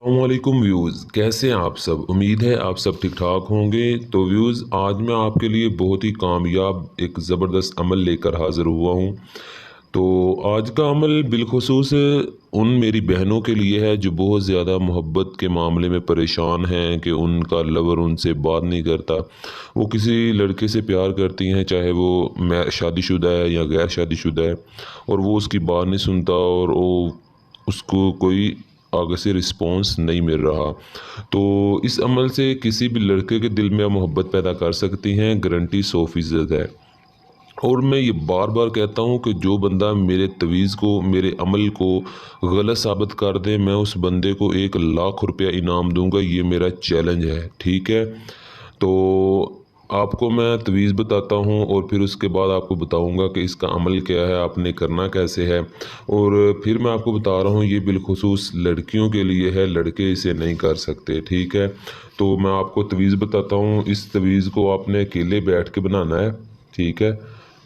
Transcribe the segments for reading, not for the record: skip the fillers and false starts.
अस्सलामुअलैकुम व्यूज़, कैसे हैं आप सब। उम्मीद है आप सब ठीक ठाक होंगे। तो व्यूज़, आज मैं आपके लिए बहुत ही कामयाब एक ज़बरदस्त अमल लेकर हाज़िर हुआ हूँ। तो आज का अमल बिलखुसूस उन मेरी बहनों के लिए है जो बहुत ज़्यादा मोहब्बत के मामले में परेशान हैं कि उनका लवर उनसे बात नहीं करता। वो किसी लड़के से प्यार करती हैं, चाहे वो मैं शादीशुदा है या गैर शादीशुदा है, और वो उसकी बात नहीं सुनता और वो उसको कोई आगे से रिस्पॉन्स नहीं मिल रहा। तो इस अमल से किसी भी लड़के के दिल में आप मोहब्बत पैदा कर सकती हैं, गारंटी 100% है। और मैं ये बार बार कहता हूँ कि जो बंदा मेरे तवीज़ को, मेरे अमल को गलत साबित कर दे, मैं उस बंदे को 1 लाख रुपया इनाम दूंगा। ये मेरा चैलेंज है, ठीक है। तो आपको मैं तवीज़ बताता हूँ और फिर उसके बाद आपको बताऊँगा कि इसका अमल क्या है, आपने करना कैसे है। और फिर मैं आपको बता रहा हूँ ये बिलखुसूस लड़कियों के लिए है, लड़के इसे नहीं कर सकते, ठीक है। तो मैं आपको तवीज़ बताता हूँ। इस तवीज़ को आपने अकेले बैठ के बनाना है, ठीक है।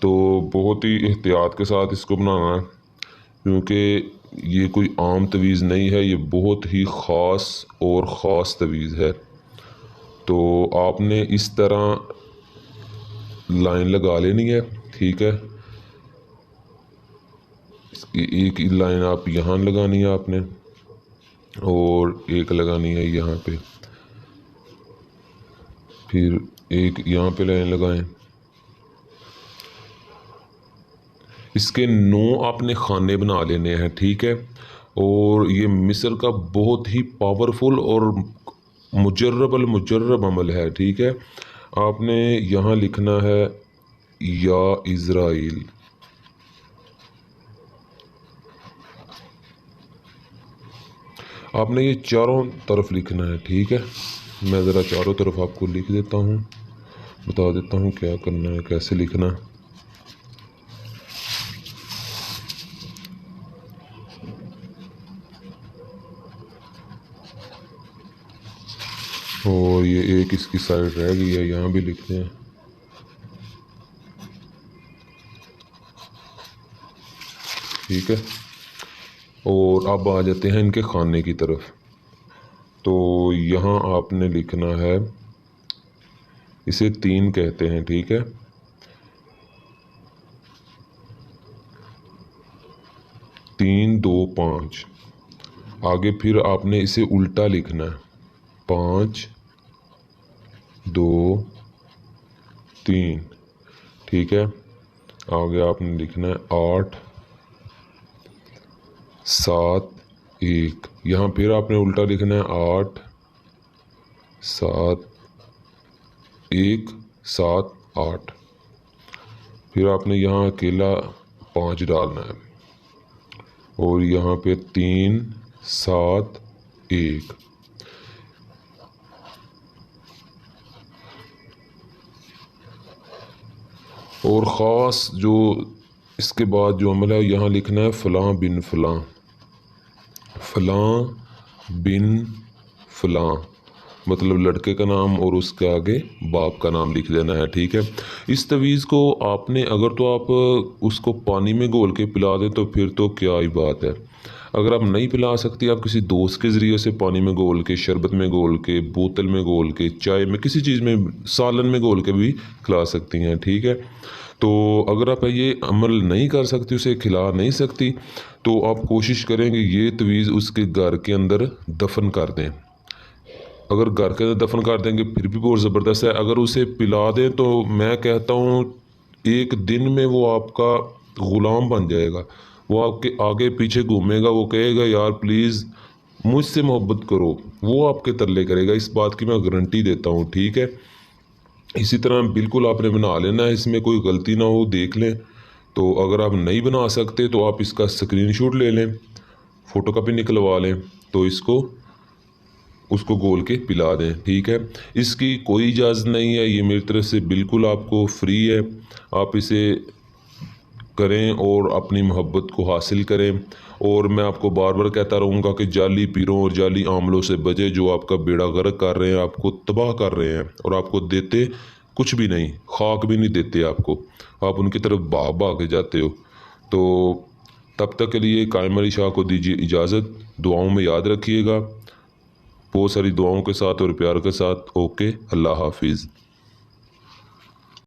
तो बहुत ही एहतियात के साथ इसको बनाना है, क्योंकि ये कोई आम तवीज़ नहीं है, ये बहुत ही ख़ास और ख़ास तवीज़ है। तो आपने इस तरह लाइन लगा लेनी है, ठीक है। इसकी एक लाइन आप यहाँ लगानी है आपने, और एक लगानी है यहाँ पे, फिर एक यहाँ पे लाइन लगाएं। इसके 9 आपने खाने बना लेने हैं, ठीक है। और ये मिस्र का बहुत ही पावरफुल और मुजर्रब अमल है, ठीक है। आपने यहाँ लिखना है या इज़राइल। आपने ये चारों तरफ लिखना है, ठीक है। मैं ज़रा चारों तरफ आपको लिख देता हूँ, बता देता हूँ क्या करना है, कैसे लिखना है। और ये एक इसकी साइड रह गई है, यहाँ भी लिखते हैं, ठीक है। और अब आ जाते हैं इनके खाने की तरफ। तो यहाँ आपने लिखना है, इसे 3 कहते हैं, ठीक है। 3 2 5। आगे फिर आपने इसे उल्टा लिखना है, 5 2 3, ठीक है। आगे आपने लिखना है 8 7 1। यहाँ फिर आपने उल्टा लिखना है 8 7 1 7 8। फिर आपने यहाँ अकेला 5 डालना है, और यहाँ पे 3 7 1। और ख़ास जो इसके बाद जो अमल है, यहाँ लिखना है फ़लाँ बिन फ़लाँ, फ़लाँ बिन फ़लाँ, मतलब लड़के का नाम और उसके आगे बाप का नाम लिख देना है, ठीक है। इस तवीज़ को आपने, अगर तो आप उसको पानी में घोल के पिला दें तो फिर तो क्या ही बात है। अगर आप नहीं पिला सकती, आप किसी दोस्त के ज़रिए से पानी में घोल के, शरबत में घोल के, बोतल में घोल के, चाय में, किसी चीज़ में, सालन में घोल के भी खिला सकती हैं, ठीक है। तो अगर आप ये अमल नहीं कर सकती, उसे खिला नहीं सकती, तो आप कोशिश करेंगे ये तवीज़ उसके घर के अंदर दफन कर दें। अगर घर के अंदर दफन कर देंगे फिर भी बहुत ज़बरदस्त है। अगर उसे पिला दें तो मैं कहता हूँ एक दिन में वो आपका ग़ुलाम बन जाएगा। वो आपके आगे पीछे घूमेगा, वो कहेगा यार प्लीज़ मुझसे मोहब्बत करो, वो आपके तरले करेगा। इस बात की मैं गारंटी देता हूँ, ठीक है। इसी तरह बिल्कुल आपने बना लेना है, इसमें कोई गलती ना हो, देख लें। तो अगर आप नहीं बना सकते तो आप इसका स्क्रीनशॉट ले लें, फ़ोटो कापी निकलवा लें, तो इसको उसको घोल के पिला दें, ठीक है। इसकी कोई इजाज़त नहीं है, ये मेरी तरफ से बिल्कुल आपको फ्री है। आप इसे करें और अपनी मोहब्बत को हासिल करें। और मैं आपको बार बार कहता रहूँगा कि जाली पीरों और जाली आमलों से बचे, जो आपका बेड़ा गर्क कर रहे हैं, आपको तबाह कर रहे हैं, और आपको देते कुछ भी नहीं, खाक भी नहीं देते आपको, आप उनकी तरफ भाग भाग के जाते हो। तो तब तक के लिए कायम अली शाह को दीजिए इजाज़त। दुआओं में याद रखिएगा। बहुत सारी दुआओं के साथ और प्यार के साथ। ओके, अल्लाह हाफिज़।